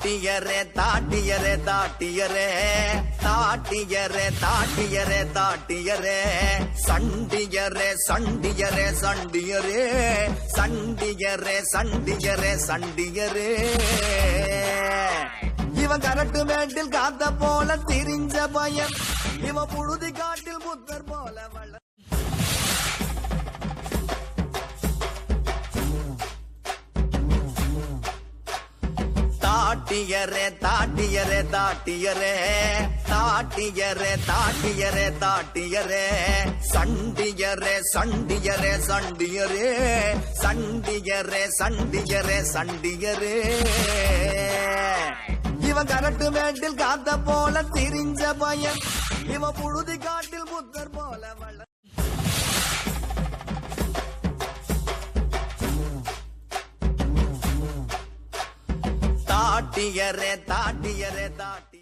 தாட்டியரே தாட்டியரே தாட்டியரே தாட்டியரே தாட்டியரே தாட்டியரே சண்டியரே சண்டியரே சண்டியரே சண்டியரே சண்டியரே சண்டியரே இவன் கரட்டு மேட்டில் காத்த போல திரிஞ்ச பையன் இவன் புழுதி காட்டில் புத்தர் போல வள தாட்டியரே தாட்டியரே தாட்டியரே தாட்டியரே தாட்டியரே தாட்டியரே சண்டியரே சண்டியரே சண்டியரே சண்டியரே சண்டியரே சண்டியரே இவன் கரட்டு மேட்டில் காத்த போல திரிஞ்ச பையன் இவன் புழுதி காட்டில் புத்தர் போல வள தாட்டியரே தாட்டியரே தாட்டி